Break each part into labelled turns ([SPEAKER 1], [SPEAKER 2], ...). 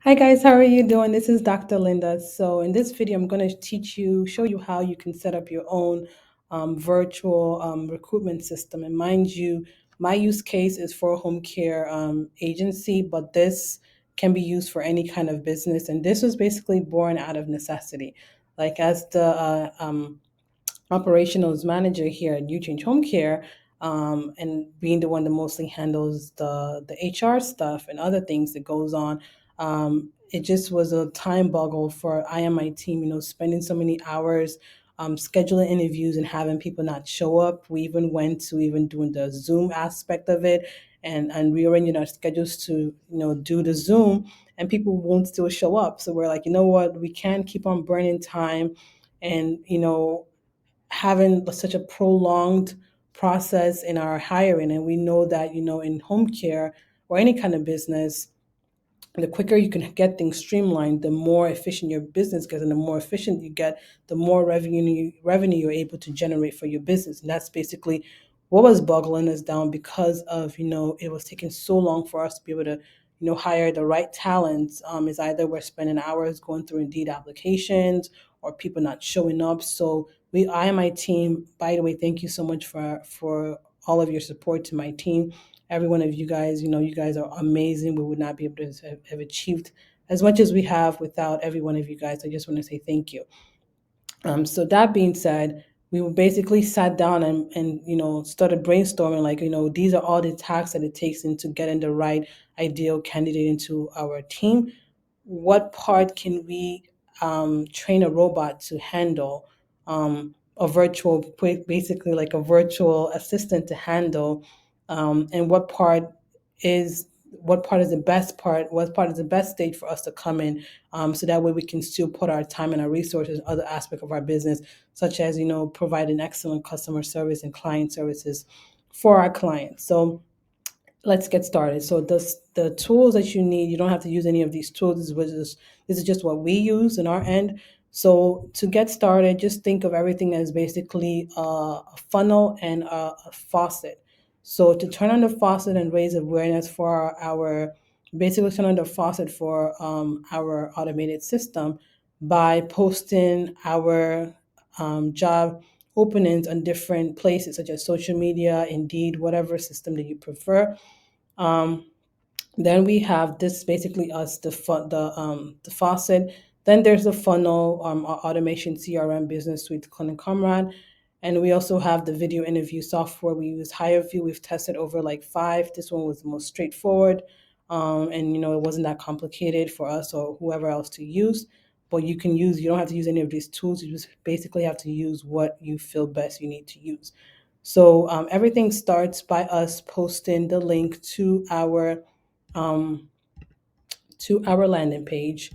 [SPEAKER 1] Hi guys, how are you doing? This is Dr. Linda. So in this video, I'm going to show you how you can set up your own virtual recruitment system. And mind you, my use case is for a home care agency, but this can be used for any kind of business. And this was basically born out of necessity. Like as the operations manager here at New Change Home Care, and being the one that mostly handles the HR stuff and other things that goes on. It just was a time boggle for I and my team, spending so many hours scheduling interviews and having people not show up. We even went to even doing the Zoom aspect of it and rearranging our schedules to, do the Zoom, and people won't still show up. So we're like, you know what, we can't keep on burning time and, having such a prolonged process in our hiring. And we know that, in home care or any kind of business, the quicker you can get things streamlined, the more efficient your business gets, and the more efficient you get, the more revenue you're able to generate for your business. And that's basically what was boggling us down because of it was taking so long for us to be able to hire the right talents. Is either we're spending hours going through Indeed applications or people not showing up. So I and my team, by the way, thank you so much for all of your support to my team. Every one of you guys, you guys are amazing. We would not be able to have achieved as much as we have without every one of you guys. I just want to say thank you. So that being said, we basically sat down and started brainstorming, like, these are all the tasks that it takes into getting the right ideal candidate into our team. What part can we train a robot to handle, basically like a virtual assistant to handle, and what part is the best part, what part is the best stage for us to come in, so that way we can still put our time and our resources in other aspects of our business, such as providing excellent customer service and client services for our clients. So let's get started. So the tools that you need, you don't have to use any of these tools. This is just what we use in our end. So to get started, just think of everything as basically a funnel and a faucet. So to turn on the faucet and raise awareness for basically turn on the faucet for our automated system by posting our job openings on different places such as social media, Indeed, whatever system that you prefer. Um, then we have this basically us the faucet. Then there's the funnel, our automation CRM business suite, Clinic Comrade, and we also have the video interview software. We use HireVue. We've tested over like five. This one was the most straightforward, and it wasn't that complicated for us or whoever else to use. But you don't have to use any of these tools. You just basically have to use what you feel best you need to use. So everything starts by us posting the link um, to our landing page,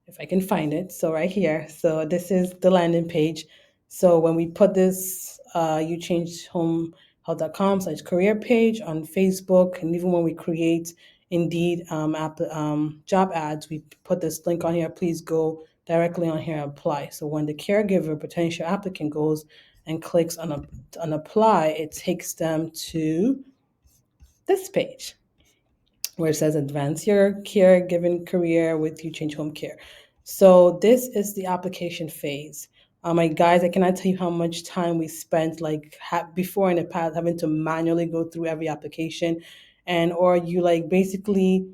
[SPEAKER 1] if I can find it. So right here. So this is the landing page. So when we put this, you change home health.com/career page on Facebook, and even when we create Indeed job ads, we put this link on here. Please go directly on here and apply. So when the caregiver, potential applicant, goes and clicks on apply, it takes them to this page where it says advance your caregiving career with You Change Home Care. So this is the application phase. My guys, I cannot tell you how much time we spent before in the past having to manually go through every application, and or you like basically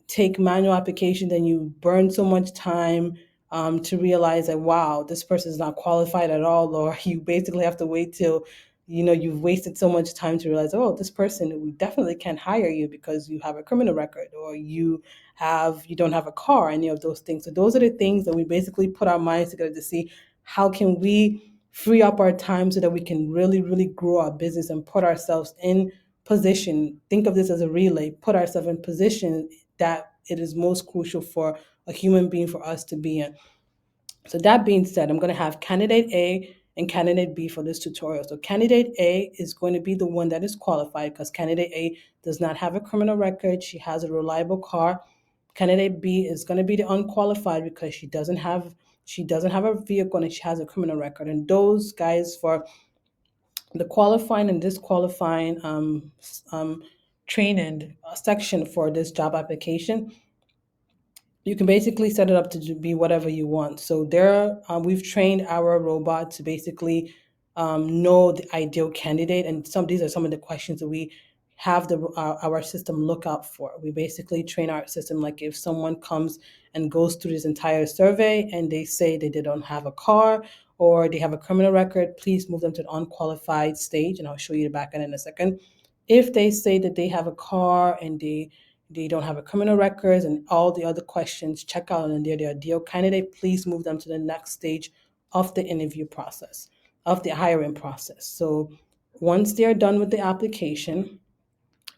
[SPEAKER 1] take manual application, then you burn so much time to realize that wow, this person is not qualified at all, or you basically have to wait till you've wasted so much time to realize, oh, this person, we definitely can't hire you because you have a criminal record or you don't have a car, any of those things. So those are the things that we basically put our minds together to see how can we free up our time so that we can really, really grow our business and put ourselves in position. Think of this as a relay, put ourselves in position that it is most crucial for a human being for us to be in. So that being said, I'm going to have candidate A and candidate B for this tutorial. So candidate A is going to be the one that is qualified because candidate A does not have a criminal record. She has a reliable car. Candidate B is going to be the unqualified because she doesn't have a vehicle and she has a criminal record. And those guys for the qualifying and disqualifying training section for this job application, you can basically set it up to be whatever you want. So there, we've trained our robot to basically know the ideal candidate, and these are some of the questions that we have our system look out for. We basically train our system like if someone comes and goes through this entire survey and they say that they don't have a car or they have a criminal record, please move them to the unqualified stage, and I'll show you the back end in a second. If they say that they have a car and they don't have a criminal records and all the other questions check out and they're the ideal candidate, please move them to the next stage of the interview process, of the hiring process. So once they're done with the application,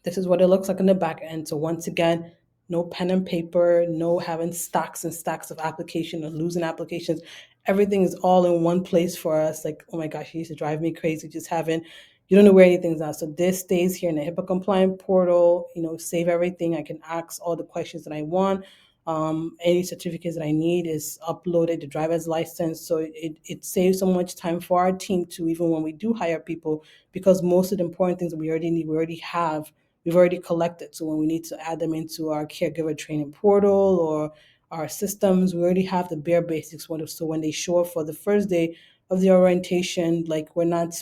[SPEAKER 1] this is what it looks like in the back end. So once again, no pen and paper, no having stacks and stacks of application or losing applications. Everything is all in one place for us. Like, oh my gosh, it used to drive me crazy just having, you don't know where anything's at. So this stays here in the HIPAA compliant portal, save everything. I can ask all the questions that I want. Any certificates that I need is uploaded, the driver's license. So it saves so much time for our team too, even when we do hire people, because most of the important things that we already need, we've already collected. So when we need to add them into our caregiver training portal or our systems, we already have the bare basics. So when they show up for the first day of the orientation, like we're not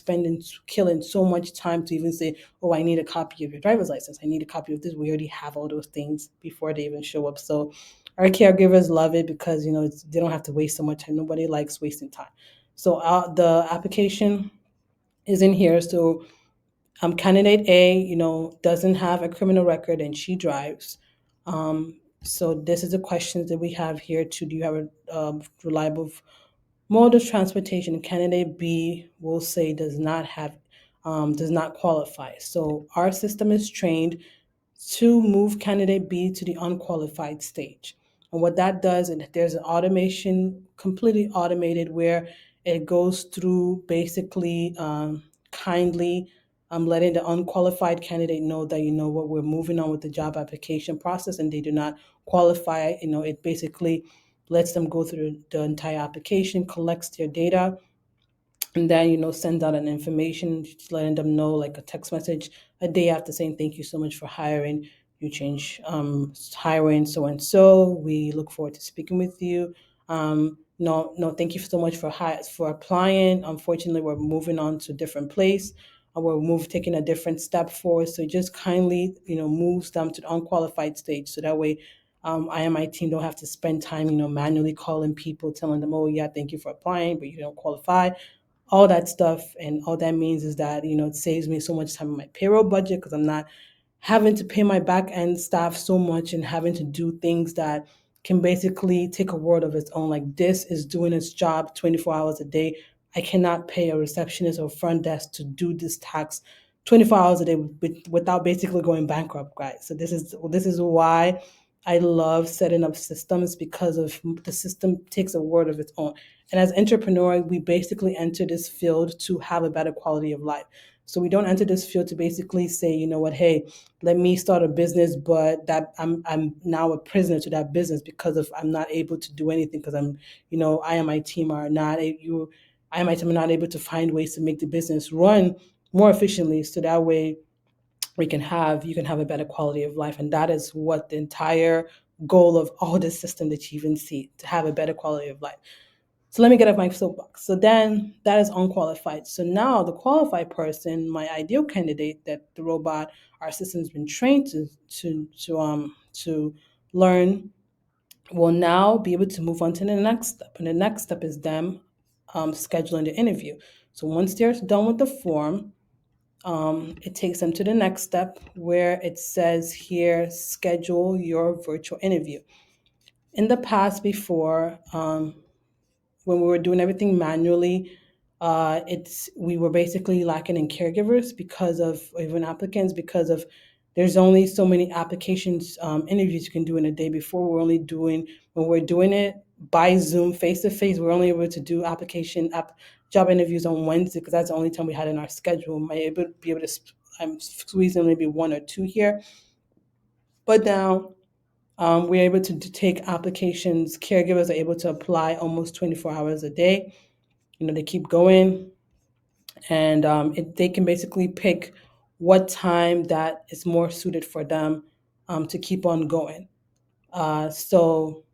[SPEAKER 1] killing so much time to even say, oh, I need a copy of your driver's license. I need a copy of this. We already have all those things before they even show up. So our caregivers love it because, they don't have to waste so much time. Nobody likes wasting time. So the application is in here. So candidate A, doesn't have a criminal record and she drives. So this is the questions that we have here too. Do you have a reliable mode of transportation? Candidate B will say does not qualify. So our system is trained to move candidate B to the unqualified stage. And what that does, and there's an automation, completely automated, where it goes through basically kindly letting the unqualified candidate know that, what, we're moving on with the job application process and they do not qualify. It basically lets them go through the entire application, collects their data, and then send out an information just letting them know, like a text message a day after, saying thank you so much for hiring, you change hiring so and so, we look forward to speaking with you. No, thank you so much for applying. Unfortunately, we're moving on to a different place, taking a different step forward. So just kindly moves them to the unqualified stage, so that way I and my team don't have to spend time manually calling people, telling them, oh yeah, thank you for applying, but you don't qualify, all that stuff. And all that means is that it saves me so much time in my payroll budget, because I'm not having to pay my back end staff so much and having to do things that can basically take a world of its own. Like, this is doing its job 24 hours a day. I cannot pay a receptionist or front desk to do this tax 24 hours a day without basically going bankrupt, guys. So this is why I love setting up systems, because of the system takes a world of its own. And as entrepreneurs, we basically enter this field to have a better quality of life. So we don't enter this field to basically say, you know what, hey, let me start a business, but that I'm now a prisoner to that business because of I'm not able to do anything, because I and my team are not you I and my team are not able to find ways to make the business run more efficiently, so that way you can have a better quality of life. And that is what the entire goal of all this system that you even see, to have a better quality of life. So let me get off my soapbox. So then that is unqualified. So now the qualified person, my ideal candidate that the robot, our system's been trained to learn, will now be able to move on to the next step. And the next step is them scheduling the interview. So once they're done with the form, it takes them to the next step, where it says here, schedule your virtual interview. In the past, before, when we were doing everything manually, we were basically lacking in caregivers, because of even applicants, because of there's only so many applications, interviews you can do in a day. Before, when we're doing it by Zoom, face to face, we're only able to do job interviews on Wednesday, because that's the only time we had in our schedule. Might be able to squeeze in maybe one or two here, but now we're able to take applications. Caregivers are able to apply almost 24 hours a day. They keep going, and they can basically pick what time that is more suited for them to keep on going. So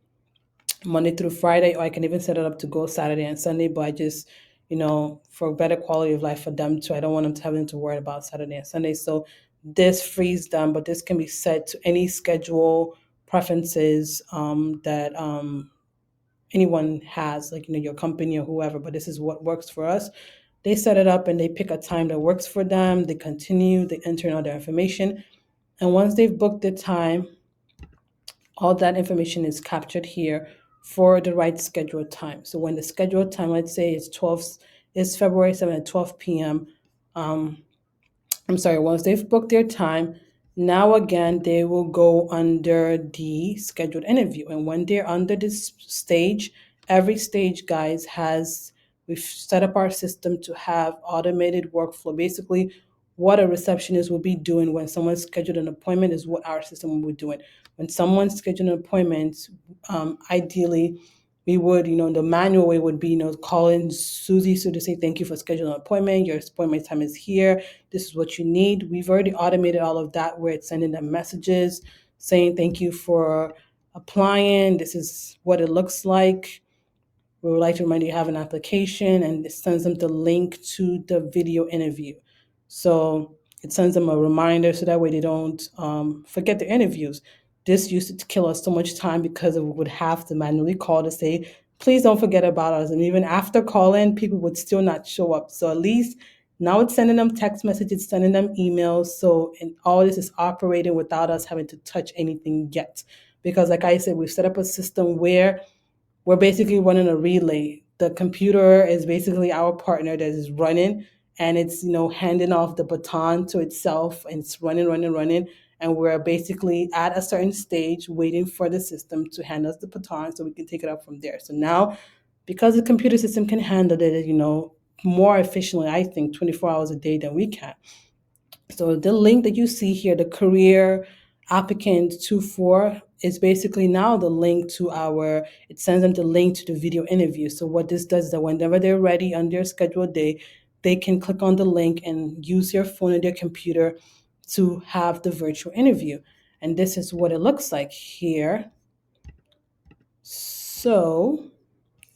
[SPEAKER 1] Monday through Friday, or I can even set it up to go Saturday and Sunday. But I just, for better quality of life for them too, I don't want them to having to worry about Saturday and Sunday. So this frees them, but this can be set to any schedule preferences that anyone has, like your company or whoever. But this is what works for us. They set it up and they pick a time that works for them. They continue, they enter in all their information, and once they've booked the time, all that information is captured here for the right scheduled time. So when the scheduled time, let's say is February 7th at 12 p.m. I'm sorry, once they've booked their time, now again, they will go under the scheduled interview. And when they're under this stage, every stage, guys, we've set up our system to have automated workflow. Basically, what a receptionist will be doing when someone scheduled an appointment is what our system will be doing. When someone's scheduled an appointment, ideally, we would, the manual way would be, calling Susie to say, thank you for scheduling an appointment. Your appointment time is here. This is what you need. We've already automated all of that where it's sending them messages saying, thank you for applying. This is what it looks like. We would like to remind you have an application, and it sends them the link to the video interview. So it sends them a reminder so that way they don't forget their interviews. This used to kill us so much time because we would have to manually call to say, please don't forget about us. And even after calling, people would still not show up. So at least now it's sending them text messages, sending them emails. So and all this is operating without us having to touch anything yet. Because like I said, we've set up a system where we're basically running a relay. The computer is basically our partner that is running, and it's handing off the baton to itself, and it's running, running, running, and we're basically at a certain stage waiting for the system to hand us the baton so we can take it up from there. So now, because the computer system can handle it, more efficiently, I think 24 hours a day than we can. So the link that you see here, the career applicant 24, is basically now the link to it sends them the link to the video interview. So what this does is that whenever they're ready on their scheduled day, they can click on the link and use their phone or their computer to have the virtual interview. And this is what it looks like here. So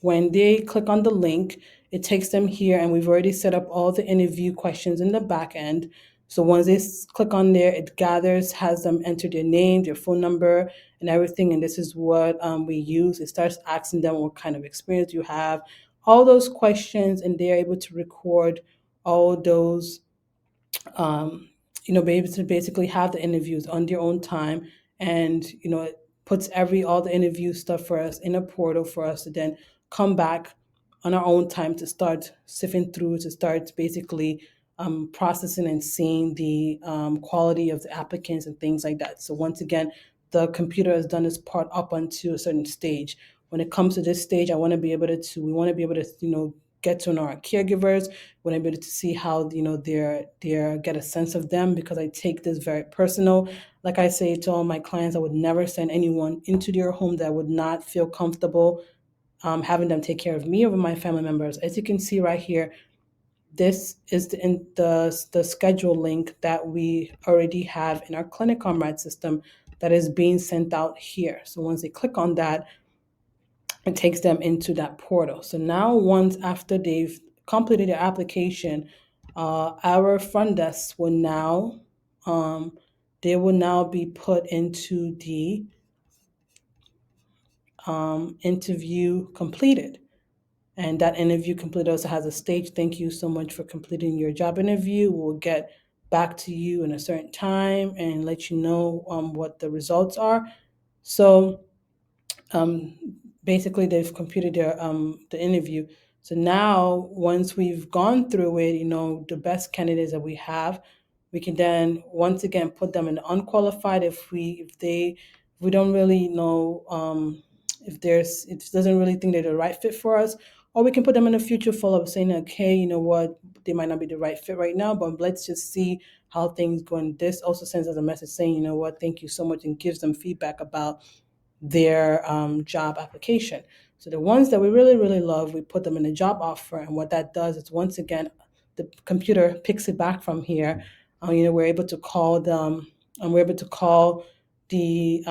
[SPEAKER 1] when they click on the link, it takes them here, and we've already set up all the interview questions in the back end. So once they click on there, it gathers, has them enter their name, their phone number, and everything. And this is what we use. It starts asking them what kind of experience you have, all those questions, and they're able to record all those be able to basically have the interviews on their own time. And, it puts all the interview stuff for us in a portal for us to then come back on our own time to start sifting through, to start basically processing and seeing the quality of the applicants and things like that. So once again, the computer has done its part up until a certain stage. When it comes to this stage, we want to be able to, get to know our caregivers. We want to be able to see how, they're get a sense of them, because I take this very personal. Like I say to all my clients, I would never send anyone into their home that would not feel comfortable having them take care of me over my family members. As you can see right here, this is the schedule link that we already have in our Clinic Comrade system that is being sent out here. So once they click on that, it takes them into that portal. So now, once after they've completed their application, our front desk will now they will now be put into the interview completed. And that interview completed also has a stage. Thank you so much for completing your job interview. We'll get back to you in a certain time and let you know what the results are. So um, basically they've computed the interview. So now, once we've gone through it, the best candidates that we have, we can then once again put them in unqualified if we don't really know if it doesn't really think they're the right fit for us, or we can put them in a future follow-up saying, okay, you know what, they might not be the right fit right now, but let's just see how things go. And this also sends us a message saying, you know what, thank you so much, and gives them feedback about their job application. So the ones that we really, really love, we put them in a job offer. And what that does is, once again, the computer picks it back from here. We're able to call them, and we're able to call the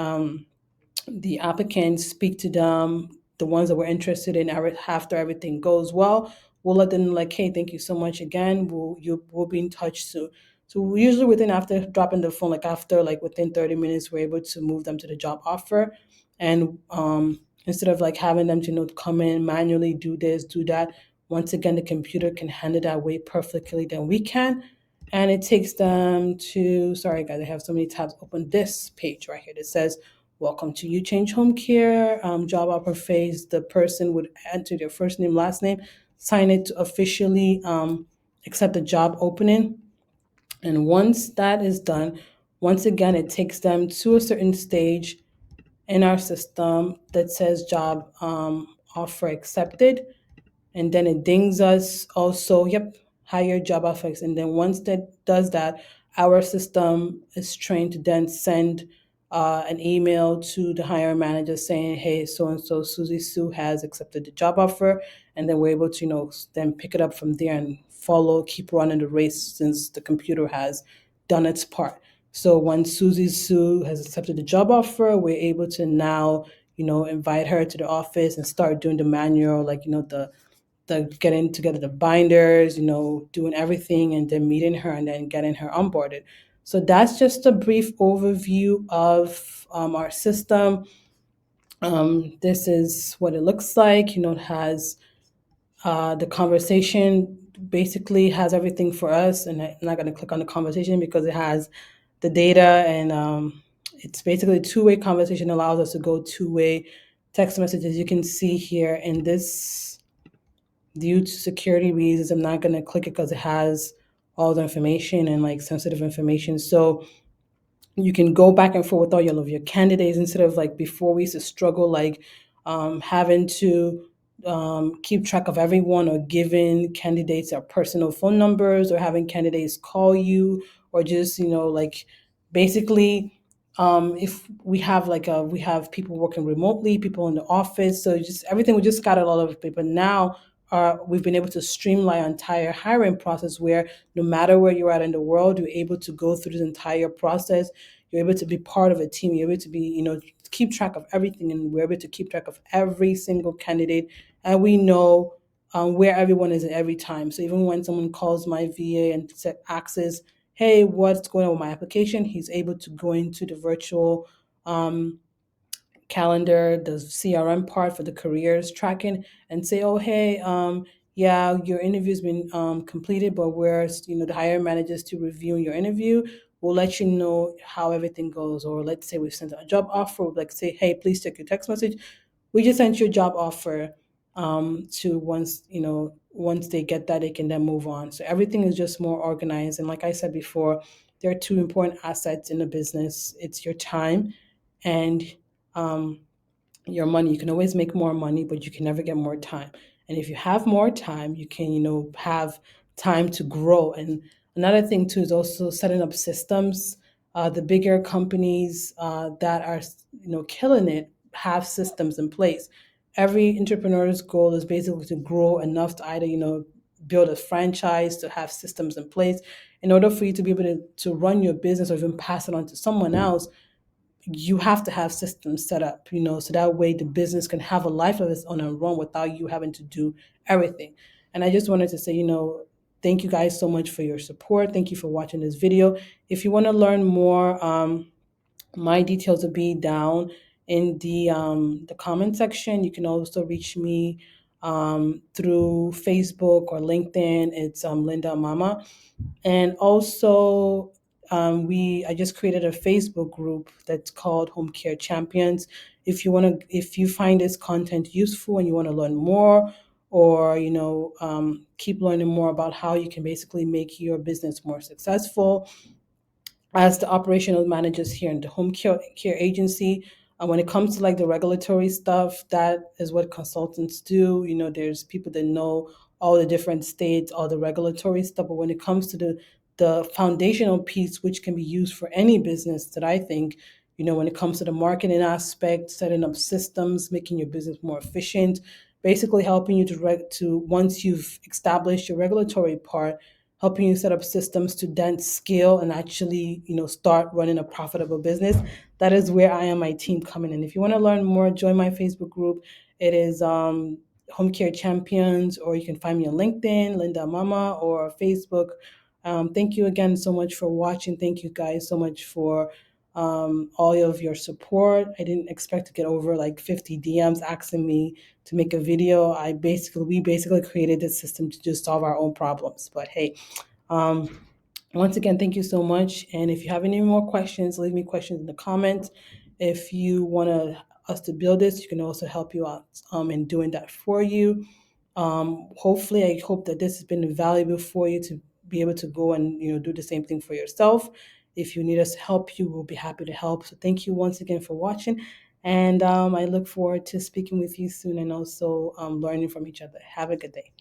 [SPEAKER 1] applicants, speak to them, the ones that we're interested in, after everything goes well, we'll let them know, like, hey, thank you so much again. We'll be in touch soon. So we usually within, after dropping the phone, like after like within 30 minutes, we're able to move them to the job offer. And instead of like having them to come in manually, do this, do that, once again the computer can handle that way perfectly than we can. And it takes them to, sorry guys, I have so many tabs open, this page right here that says, welcome to You Change Home Care, job offer phase. The person would enter their first name, last name, sign it to officially accept the job opening. And once that is done, once again, it takes them to a certain stage in our system that says job offer accepted. And then it dings us also, yep, higher job offers. And then once that does that, our system is trained to then send an email to the hiring manager saying, hey, so and so Susie Sue has accepted the job offer. And then we're able to then pick it up from there and follow, keep running the race, since the computer has done its part. So when Susie Sue has accepted the job offer, we're able to now invite her to the office and start doing the manual, like the getting together the binders, doing everything, and then meeting her and then getting her onboarded. So that's just a brief overview of our system. This is what it looks like. It has the conversation, basically has everything for us. And I'm not going to click on the conversation because it has the data, and it's basically a two-way conversation, allows us to go two-way text messages. You can see here in this, due to security reasons, I'm not going to click it because it has all the information and like sensitive information. So you can go back and forth with all of your candidates, instead of like before we used to struggle, like having to keep track of everyone, or giving candidates their personal phone numbers, or having candidates call you, or just like basically if we have we have people working remotely, people in the office, so just everything, we just got a lot of people now. We've been able to streamline our entire hiring process, where no matter where you're at in the world, you're able to go through this entire process. You're able to be part of a team. You're able to be, keep track of everything, and we're able to keep track of every single candidate, and we know where everyone is at every time. So even when someone calls my VA and asks, hey, what's going on with my application, he's able to go into the virtual calendar, the CRM part for the careers tracking, and say, oh, hey, yeah, your interview's been completed, but we're, the hiring managers to review your interview. We'll let you know how everything goes. Or let's say we sent a job offer, we'll like say, hey, please check your text message. We just sent you a job offer. To once they get that, they can then move on. So everything is just more organized. And like I said before, there are two important assets in the business. It's your time and um, your money. You can always make more money, but you can never get more time. And if you have more time, you can, have time to grow. And another thing too is also setting up systems. The bigger companies that are, killing it, have systems in place. Every entrepreneur's goal is basically to grow enough to either, build a franchise, to have systems in place. In order for you to be able to run your business, or even pass it on to someone else, you have to have systems set up, so that way the business can have a life of its own and run without you having to do everything. And I just wanted to say, thank you guys so much for your support. Thank you for watching this video. If you want to learn more, my details will be down in the comment section. You can also reach me through Facebook or LinkedIn. It's Linda Mama. And also, I just created a Facebook group that's called Home Care Champions. If you find this content useful and you want to learn more, or keep learning more about how you can basically make your business more successful, as the operational managers here in the home care agency, when it comes to like the regulatory stuff, that is what consultants do. There's people that know all the different states, all the regulatory stuff. But when it comes to the foundational piece, which can be used for any business, that I think, when it comes to the marketing aspect, setting up systems, making your business more efficient, basically helping you to once you've established your regulatory part, helping you set up systems to then scale and actually, start running a profitable business. That is where I and my team come in. And if you want to learn more, join my Facebook group. It is Home Care Champions, or you can find me on LinkedIn, Linda Mama, or Facebook. Thank you again so much for watching. Thank you guys so much for all of your support. I didn't expect to get over like 50 DMs asking me to make a video. We basically created this system to just solve our own problems. But hey, um, once again, thank you so much. And if you have any more questions, leave me questions in the comments. If you want us to build this, you can also help you out in doing that for you. Hopefully, I hope that this has been valuable for you to be able to go and do the same thing for yourself. If you need us to help you, we'll be happy to help. So thank you once again for watching, and I look forward to speaking with you soon and also learning from each other. Have a good day.